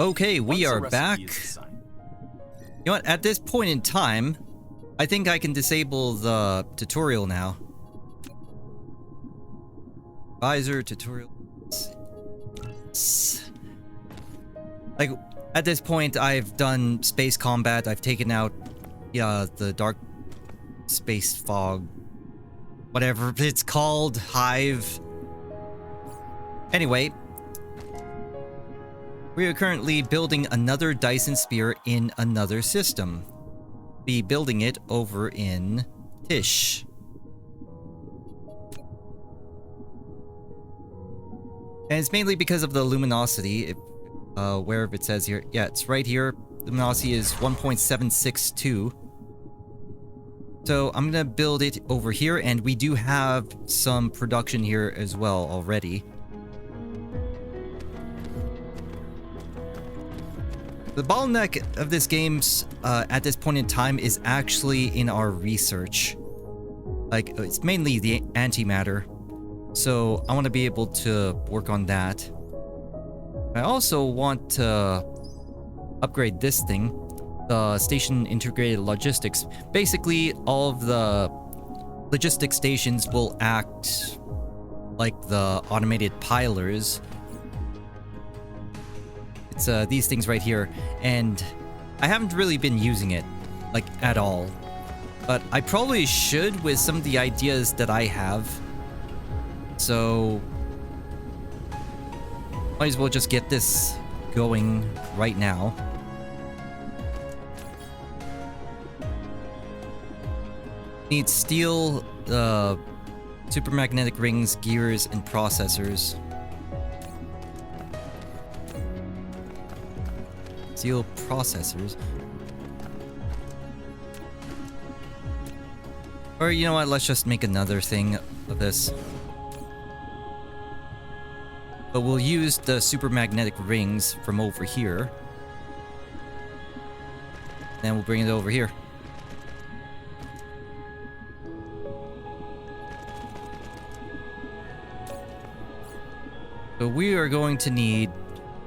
Okay, we Once a are recipe back. is assigned- You know what? At this point in time, I think I can disable the tutorial now. Advisor tutorial. Like, at this point, I've done space combat. I've taken out, the dark space fog, whatever it's called, hive. Anyway, we are currently building another Dyson Sphere in another system. Be building it over in Tish. And it's mainly because of the luminosity. Wherever it says here. Yeah, it's right here. Luminosity is 1.762. So I'm gonna build it over here, and we do have some production here as well already. The bottleneck of this game's at this point in time is actually in our research. Like, it's mainly the antimatter. So I want to be able to work on that. I also want to upgrade this thing, the Station Integrated Logistics. Basically, all of the logistic stations will act like the automated pilers. It's these things right here, and I haven't really been using it, like, at all. But I probably should with some of the ideas that I have. So might as well just get this going right now. Need steel, supermagnetic rings, gears, and processors. Steel processors. Or you know what, let's just make another thing of this. But we'll use the supermagnetic rings from over here. Then we'll bring it over here. So we are going to need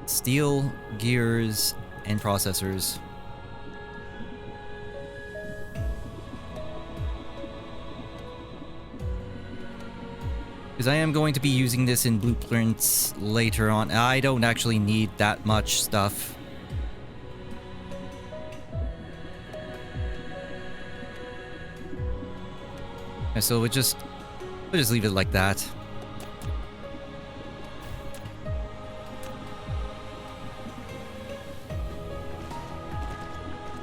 steel, gears, and processors. Because I am going to be using this in blueprints later on. I don't actually need that much stuff. And so we'll just leave it like that.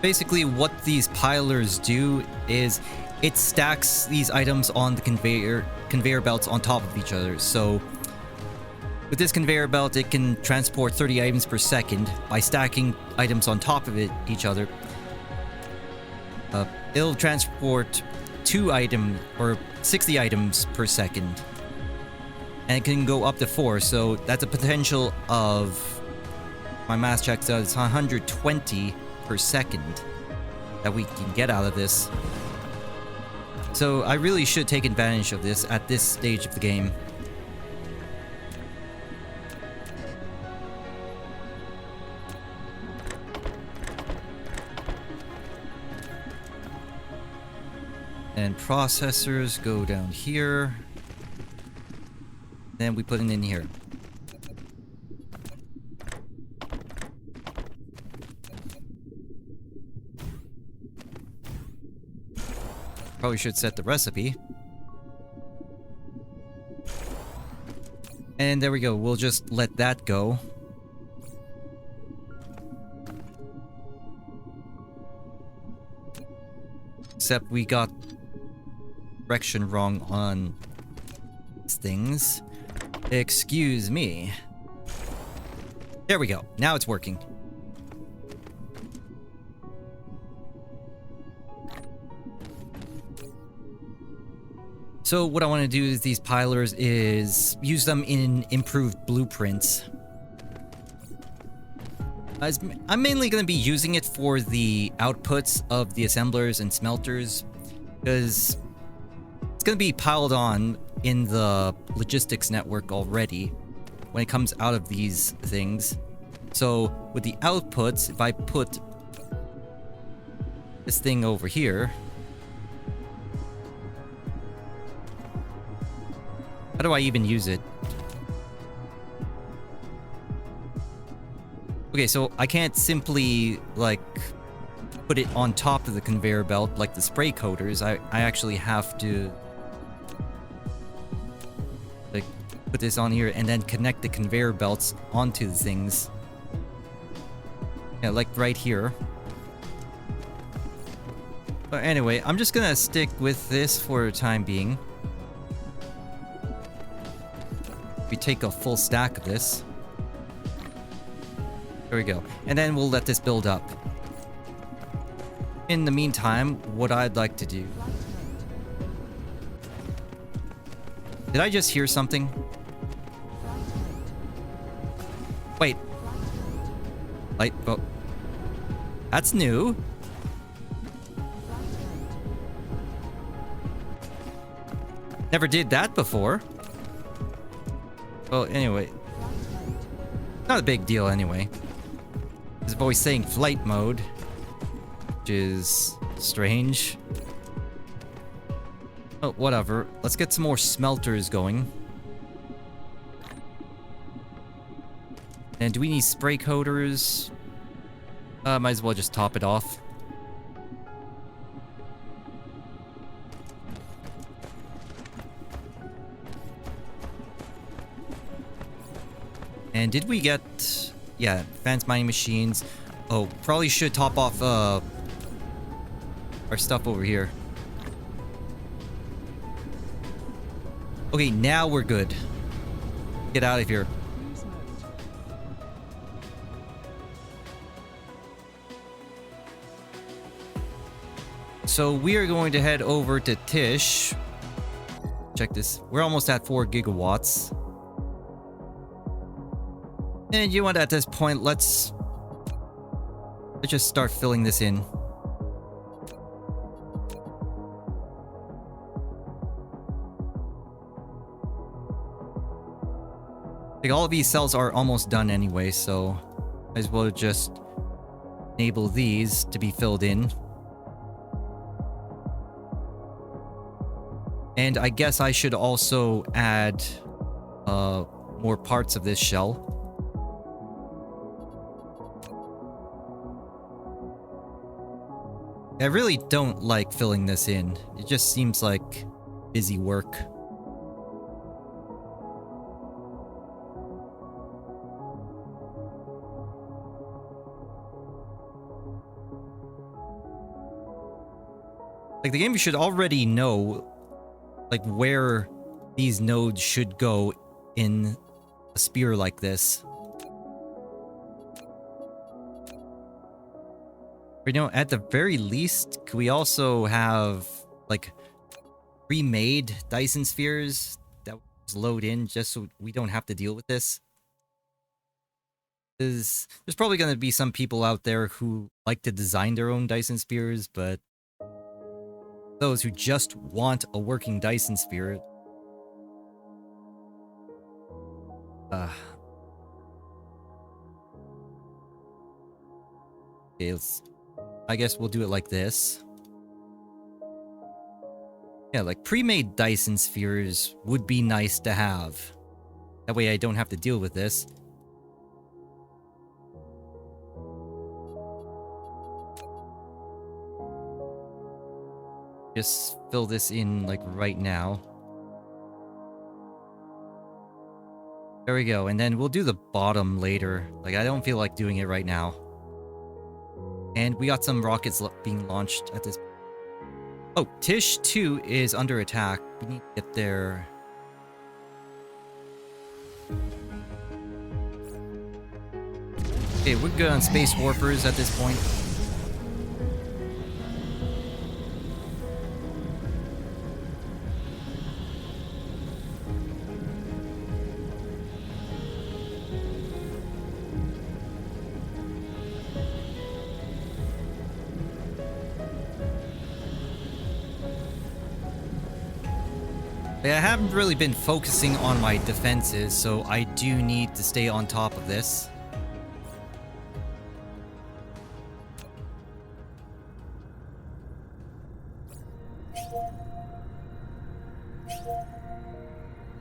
Basically, what these pilers do is it stacks these items on the conveyor belts on top of each other. So with this conveyor belt, it can transport 30 items per second. By stacking items on top of each other, it'll transport 2 items or 60 items per second, and it can go up to 4. So that's a potential of, my math checks out, it's 120 per second that we can get out of this. So I really should take advantage of this at this stage of the game. And processors go down here. Then we put it in here. Probably should set the recipe. And there we go. We'll just let that go. Except we got direction wrong on these things. Excuse me. There we go. Now it's working. So what I want to do is these pilers is use them in improved blueprints. I'm mainly going to be using it for the outputs of the assemblers and smelters, because it's going to be piled on in the logistics network already when it comes out of these things. So with the outputs, if I put this thing over here, how do I even use it? Okay, so I can't simply, like, put it on top of the conveyor belt like the spray coaters. I actually have to, like, put this on here and then connect the conveyor belts onto the things. Yeah, like right here. But anyway, I'm just gonna stick with this for the time being. We take a full stack of this. There we go. And then we'll let this build up. In the meantime, what I'd like to do... Did I just hear something? Wait. Light... Oh. That's new. Never did that before. Well, anyway. Not a big deal anyway. Because I'm always saying flight mode. Which is strange. Oh, whatever. Let's get some more smelters going. And do we need spray coaters? Might as well just top it off. And did we get... Yeah, advanced mining machines. Oh, probably should top off our stuff over here. Okay, now we're good. Get out of here. So we are going to head over to Tish. Check this. We're almost at 4 gigawatts. And you know what, at this point, let's just start filling this in. Like, all of these cells are almost done anyway, so might as well just enable these to be filled in. And I guess I should also add more parts of this shell. I really don't like filling this in. It just seems like busy work. Like, the game should already know, like, where these nodes should go in a sphere like this. You know, at the very least, could we also have, like, pre-made Dyson spheres that load in just so we don't have to deal with this? There's probably going to be some people out there who like to design their own Dyson spheres, but those who just want a working Dyson sphere... Okay, I guess we'll do it like this. Yeah, like pre-made Dyson spheres would be nice to have. That way I don't have to deal with this. Just fill this in, like, right now. There we go, and then we'll do the bottom later. Like, I don't feel like doing it right now. And we got some rockets being launched at this... Oh, Tish 2 is under attack. We need to get there. Okay, we're good on Space Warpers at this point. I haven't really been focusing on my defenses, so I do need to stay on top of this.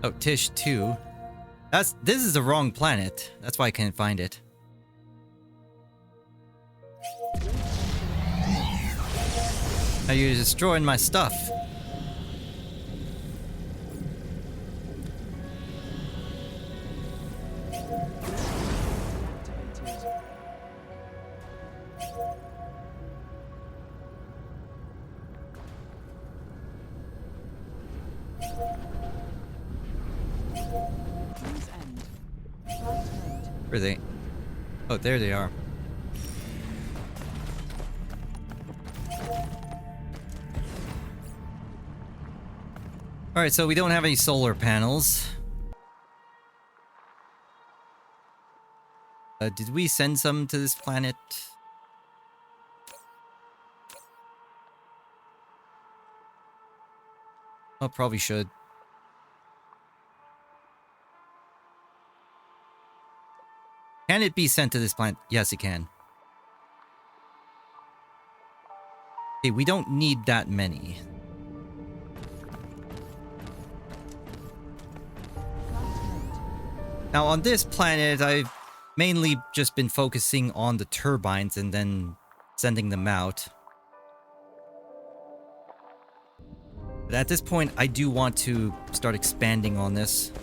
Oh, Tish 2. This is the wrong planet. That's why I can't find it. Now you're destroying my stuff. Where are they? Oh, there they are. Alright, so we don't have any solar panels. Did we send some to this planet? Oh, probably should. Can it be sent to this planet? Yes, it can. Okay, we don't need that many. Now, on this planet, I've mainly just been focusing on the turbines and then sending them out. But at this point, I do want to start expanding on this.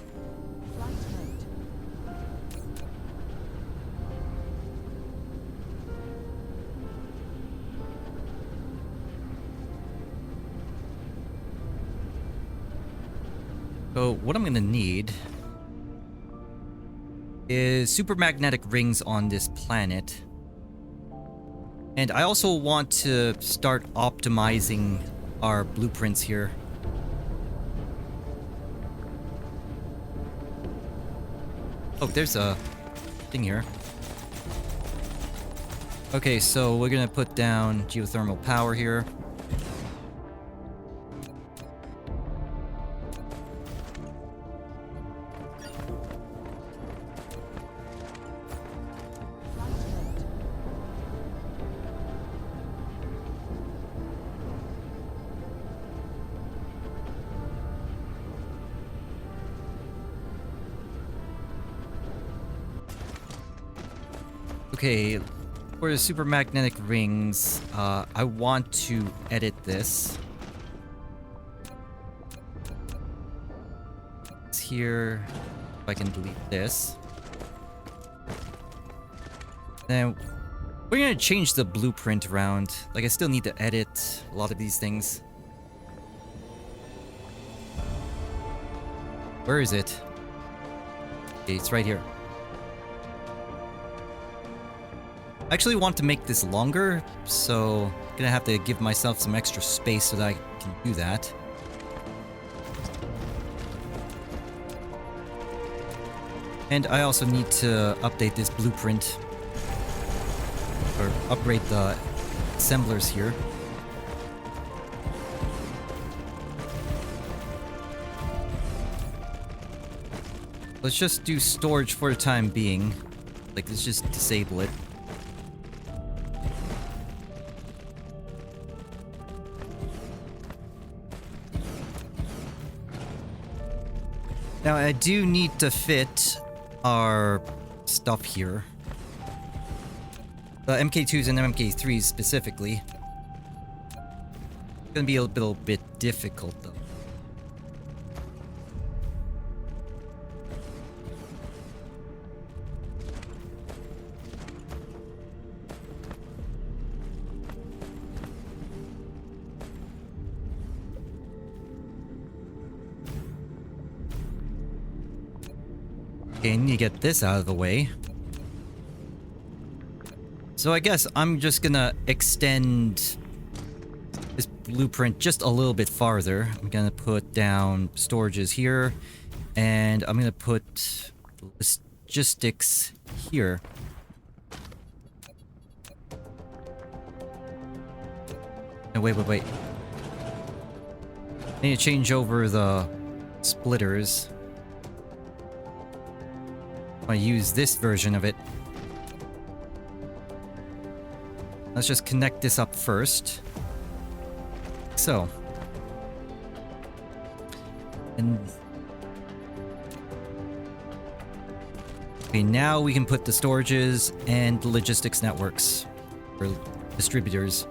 So what I'm gonna need is supermagnetic rings on this planet. And I also want to start optimizing our blueprints here. Oh, there's a thing here. Okay, so we're gonna put down geothermal power here. Okay, for the supermagnetic rings, I want to edit this. It's here. If I can delete this. Then we're gonna change the blueprint around. Like, I still need to edit a lot of these things. Where is it? Okay, it's right here. I actually want to make this longer, so I'm gonna have to give myself some extra space so that I can do that. And I also need to update this blueprint, or upgrade the assemblers here. Let's just do storage for the time being. Like, let's just disable it. Now, I do need to fit our stuff here. The MK2s and MK3s specifically. It's gonna be a little bit difficult though. Okay, I need to get this out of the way. So I guess I'm just gonna extend this blueprint just a little bit farther. I'm gonna put down storages here, and I'm gonna put logistics here. No, wait. I need to change over the splitters. I use this version of it. Let's just connect this up first. So. And Okay, now we can put the storages and the logistics networks for distributors.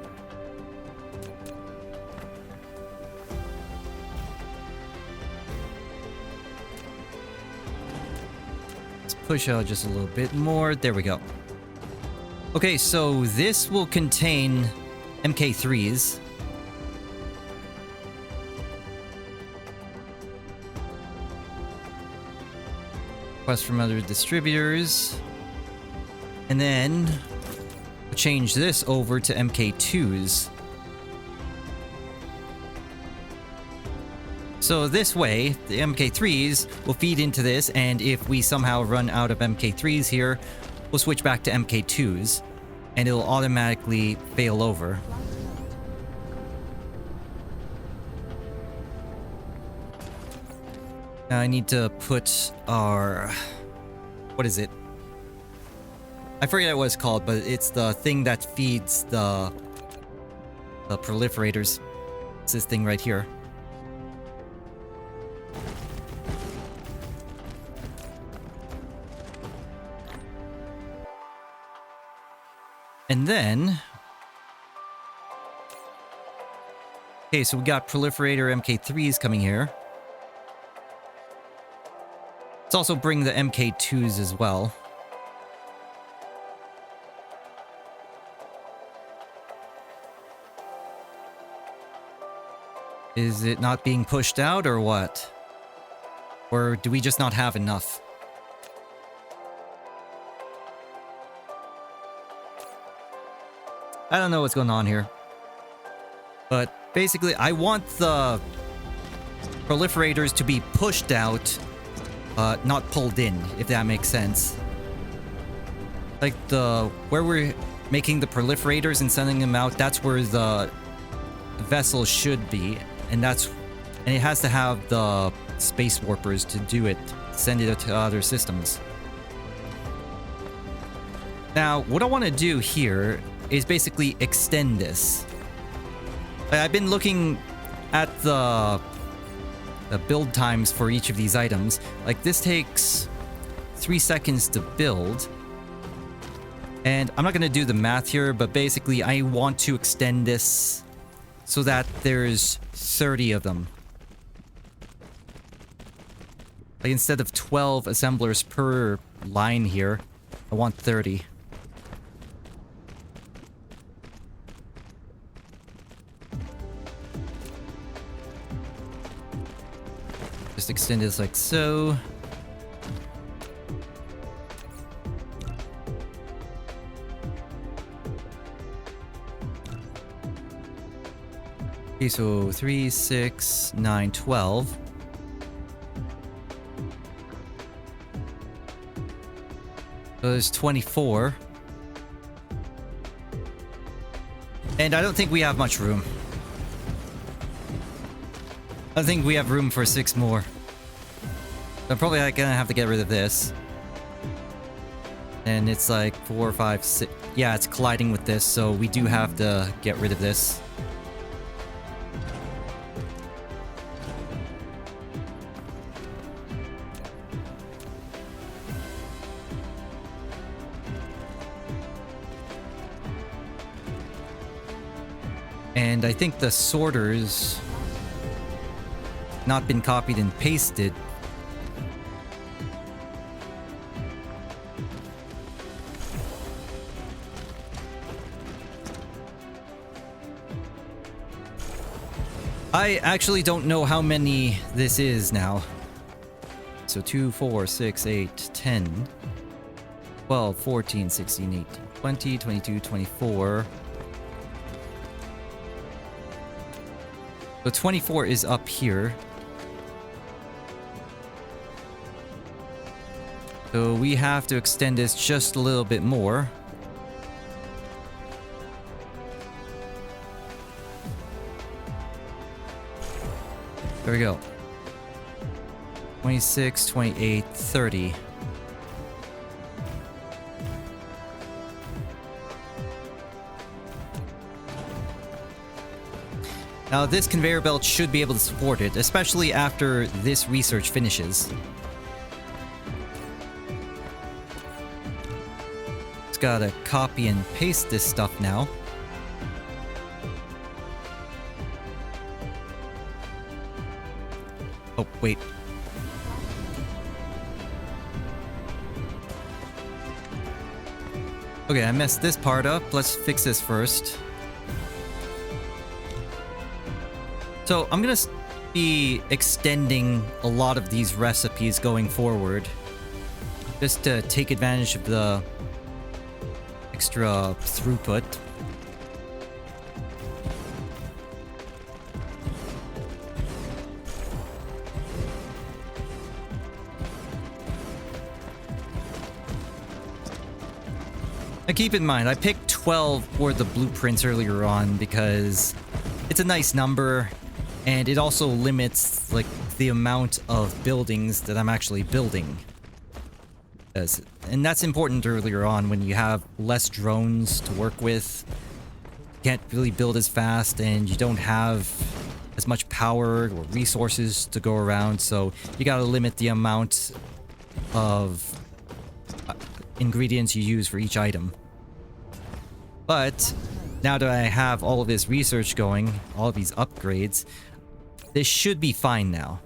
Let's push out just a little bit more. There we go. Okay, so this will contain MK3s. Request from other distributors. And then we'll change this over to MK2s. So this way, the MK3s will feed into this, and if we somehow run out of MK3s here, we'll switch back to MK2s, and it'll automatically fail over. Now I need to put our... what is it? I forget what it's called, but it's the thing that feeds the proliferators. It's this thing right here. And then... okay, so we got proliferator MK3s coming here. Let's also bring the MK2s as well. Is it not being pushed out or what? Or do we just not have enough? I don't know what's going on here. But basically, I want the proliferators to be pushed out, not pulled in, if that makes sense. Like where we're making the proliferators and sending them out, that's where the vessel should be. And it has to have the space warpers to do it, send it to other systems. Now, what I want to do here is basically extend this. I've been looking at the build times for each of these items. Like, this takes 3 seconds to build. And I'm not going to do the math here, but basically I want to extend this so that there's 30 of them. Like, instead of 12 assemblers per line here, I want 30. Just extend this like so. Okay, so 3, 6, 9, 12. So there's 24. And I don't think we have much room. I think we have room for 6 more. I'm probably gonna have to get rid of this. And it's like 4, 5, 6. Yeah, it's colliding with this, so we do have to get rid of this. And I think the sorters not been copied and pasted. I actually don't know how many this is now. So 2, 4, 6, 8, 10, 12, 14, 16, 18, 20, 22, 24. So 24 is up here. So we have to extend this just a little bit more. There we go. 26, 28, 30. Now this conveyor belt should be able to support it, especially after this research finishes. Just gotta copy and paste this stuff now. Oh, wait. Okay, I messed this part up. Let's fix this first. So I'm gonna be extending a lot of these recipes going forward, just to take advantage of the extra throughput. Now keep in mind, I picked 12 for the blueprints earlier on because it's a nice number, and it also limits like the amount of buildings that I'm actually building. And that's important earlier on when you have less drones to work with. You can't really build as fast, and you don't have as much power or resources to go around, so you gotta limit the amount of ingredients you use for each item. But now that I have all of this research going, all of these upgrades, this should be fine now.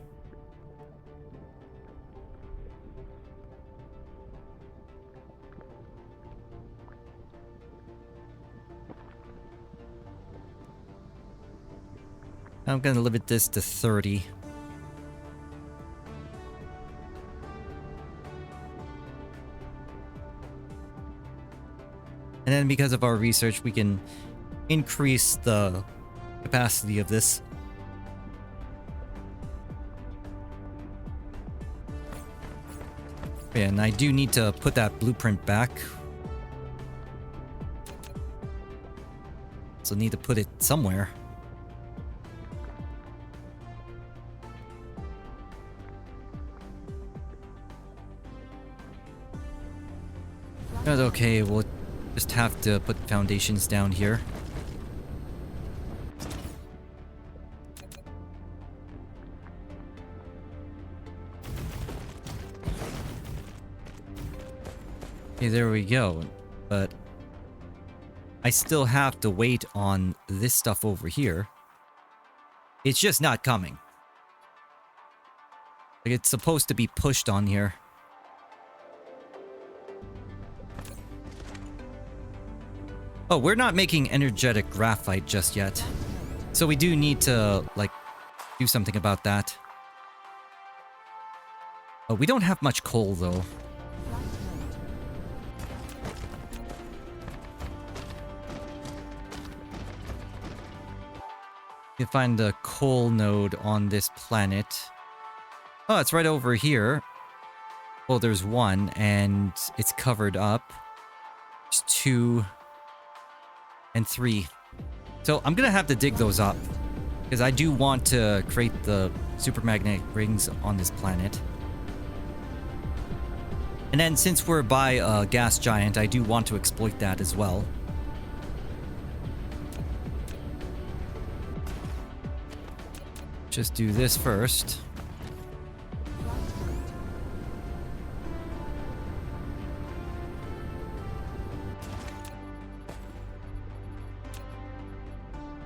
I'm gonna limit this to 30. And then because of our research, we can increase the capacity of this. Yeah, and I do need to put that blueprint back. So need to put it somewhere. That's okay, we'll just have to put foundations down here. Okay, there we go. But I still have to wait on this stuff over here. It's just not coming. Like, it's supposed to be pushed on here. Oh, we're not making energetic graphite just yet. So we do need to, like, do something about that. Oh, we don't have much coal, though. You can find the coal node on this planet. Oh, it's right over here. Well, there's one, and it's covered up. There's 2... and 3. So I'm gonna have to dig those up, because I do want to create the supermagnetic rings on this planet. And then since we're by a gas giant, I do want to exploit that as well. Just do this first.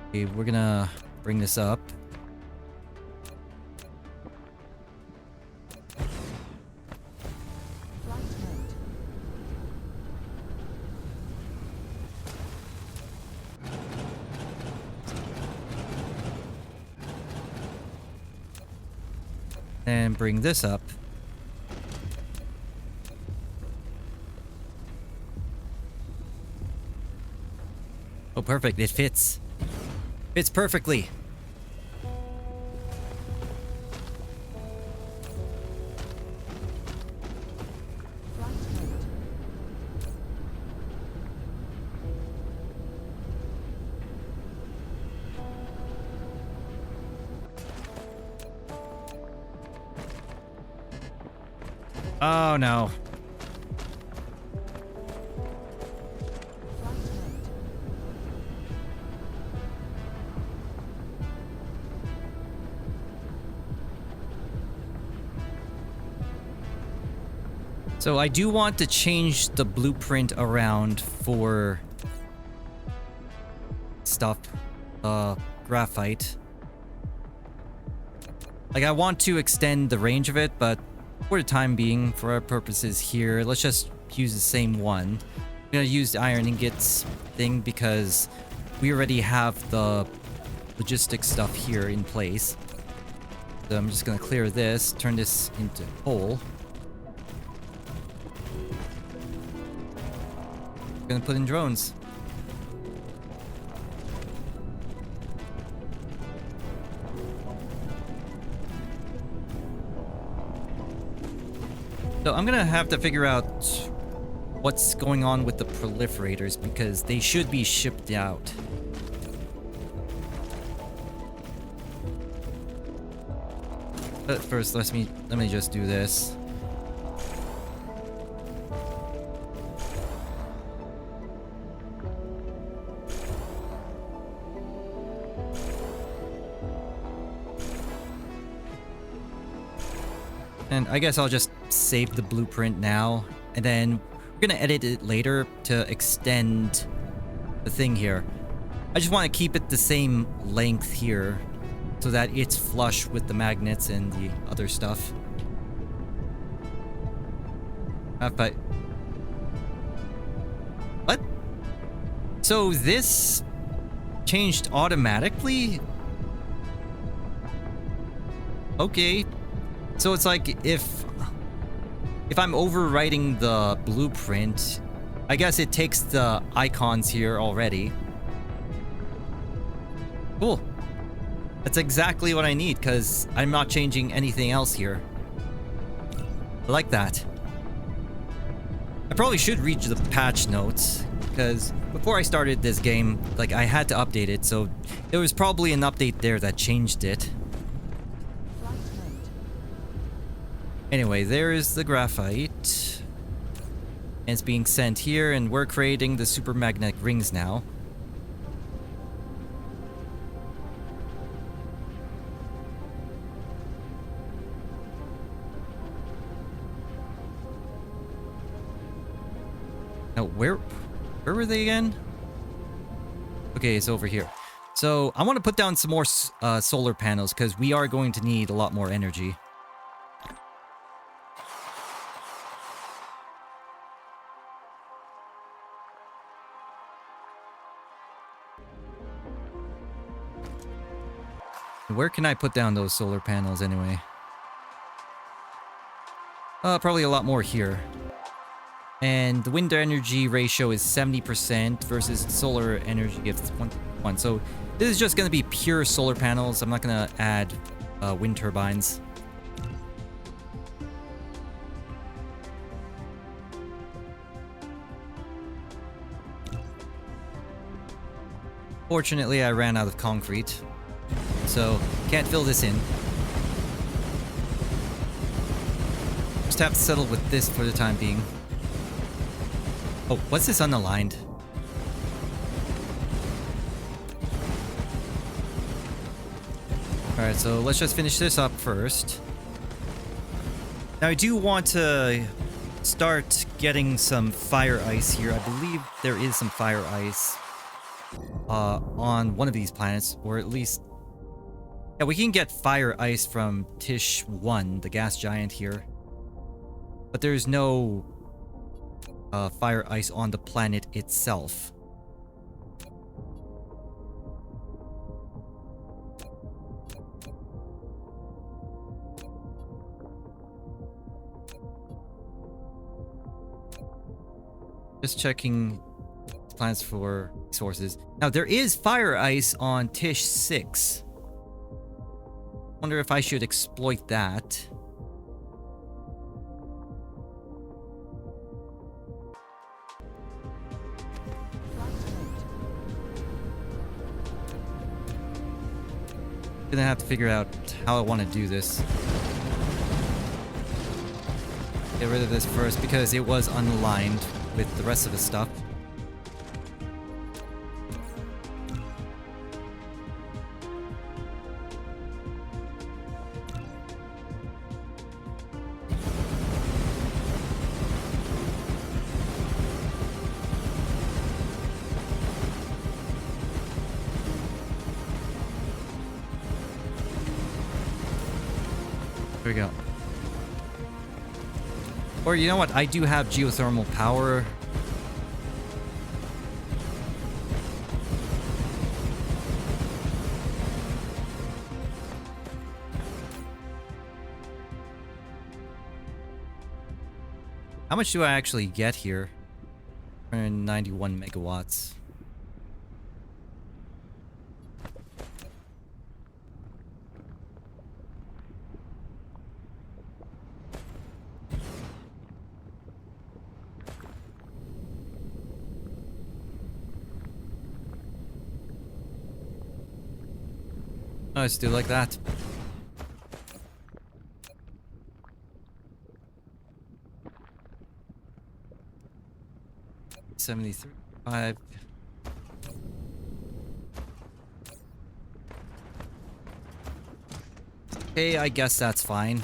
Okay, we're gonna bring this up. And bring this up. Oh, perfect. It fits. Fits perfectly. Oh no. So I do want to change the blueprint around for stuff, graphite. Like, I want to extend the range of it, but for the time being, for our purposes here, let's just use the same one. I'm gonna use the iron ingots thing because we already have the logistics stuff here in place. So I'm just gonna clear this, turn this into coal. Gonna put in drones. So I'm gonna have to figure out what's going on with the proliferators because they should be shipped out. But first, let me just do this. And I guess I'll just save the blueprint now, and then we're gonna edit it later to extend the thing here. I just want to keep it the same length here so that it's flush with the magnets and the other stuff. But what? So this changed automatically? Okay. So it's like if I'm overwriting the blueprint, I guess it takes the icons here already. Cool. That's exactly what I need because I'm not changing anything else here. I like that. I probably should read the patch notes because before I started this game, like, I had to update it, so there was probably an update there that changed it. Anyway, there is the graphite. And it's being sent here, and we're creating the super magnetic rings now. Now, where were they again? Okay, it's over here. So, I want to put down some more solar panels, because we are going to need a lot more energy. Where can I put down those solar panels anyway? Probably a lot more here. And the wind energy ratio is 70% versus solar energy of 1. So this is just going to be pure solar panels. I'm not going to add wind turbines. Fortunately, I ran out of concrete, so can't fill this in. Just have to settle with this for the time being. Oh, what's this unaligned? Alright, so let's just finish this up first. Now I do want to start getting some fire ice here. I believe there is some fire ice on one of these planets, or at least... Yeah, we can get fire ice from Tish 1, the gas giant here. But there's no fire ice on the planet itself. Just checking planets for sources. Now, there is fire ice on Tish 6. Wonder if I should exploit that. Gonna have to figure out how I want to do this. Get rid of this first because it was unaligned with the rest of the stuff. There we go. Or you know what? I do have geothermal power. How much do I actually get here? 191 megawatts. Oh, let's do it like that. $73, 5. Okay, I guess that's fine.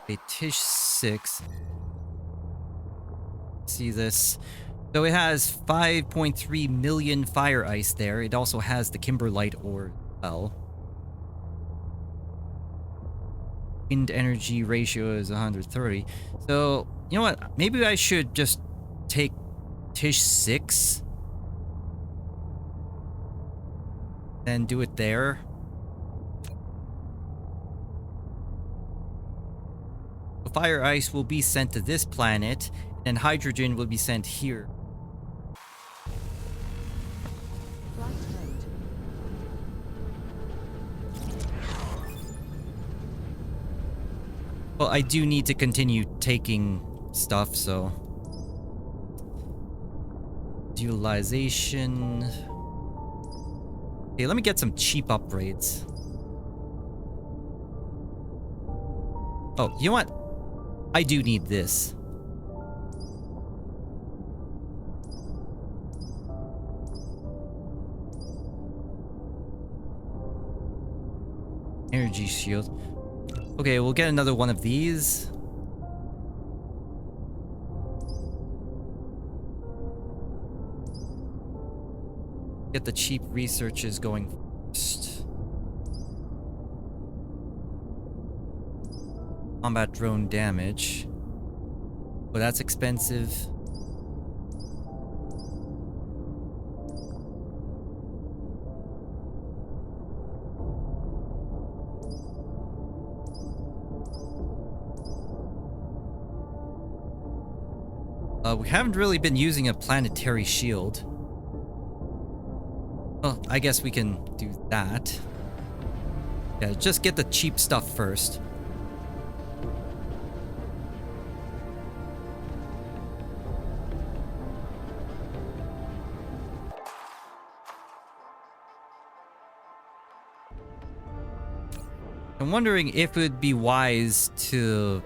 Okay, Tish 6. See this. So it has 5.3 million fire ice there. It also has the kimberlite ore as well. Wind energy ratio is 130. So, you know what? Maybe I should just take Tish 6 and do it there. The fire ice will be sent to this planet, and hydrogen will be sent here. Well, I do need to continue taking stuff, so... Utilization... Okay, let me get some cheap upgrades. Oh, you know what? I do need this. Energy shield. Okay, we'll get another one of these. Get the cheap researches going first. Combat drone damage. Oh, that's expensive. We haven't really been using a planetary shield. Well, I guess we can do that. Yeah, just get the cheap stuff first. I'm wondering if it would be wise to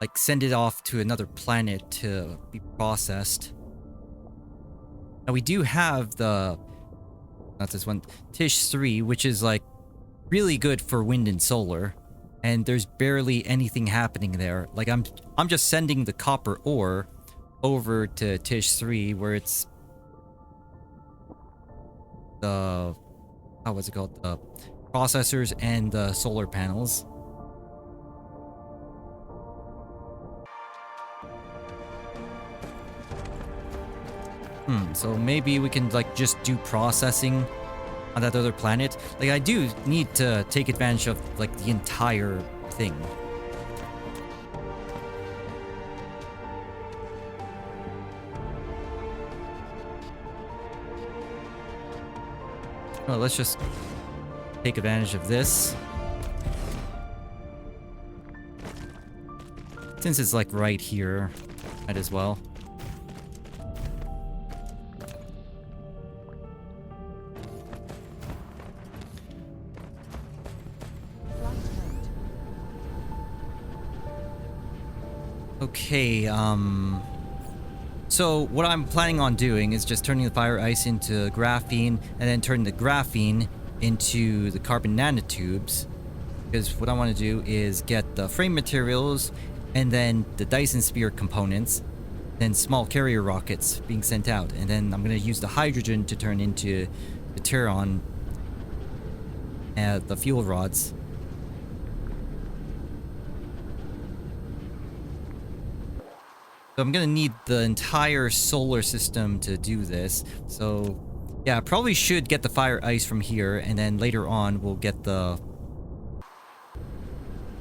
like send it off to another planet to be processed. Now we do have the, not this one, Tish 3, which is like really good for wind and solar, and there's barely anything happening there. Like I'm just sending the copper ore over to Tish 3, where it's the, what's it called, the processors and the solar panels. So maybe we can like just do processing on that other planet. Like I do need to take advantage of like the entire thing. Well, let's just take advantage of this. Since it's like right here, might as well. Okay, so what I'm planning on doing is just turning the fire ice into graphene, and then turn the graphene into the carbon nanotubes, because what I want to do is get the frame materials and then the Dyson Sphere components, then small carrier rockets being sent out, and then I'm going to use the hydrogen to turn into the Terron and the fuel rods. So I'm gonna need the entire solar system to do this. So yeah, I probably should get the fire ice from here, and then later on we'll get the...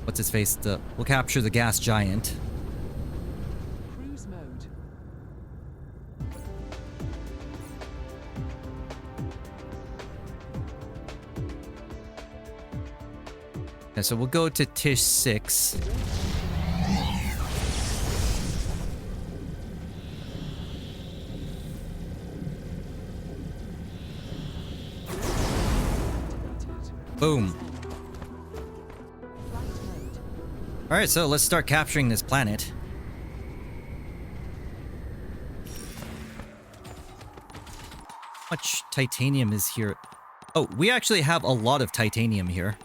what's his face? We'll capture the gas giant. Cruise mode. Yeah, so we'll go to Tish 6. Boom. Alright, so let's start capturing this planet. How much titanium is here? Oh, we actually have a lot of titanium here.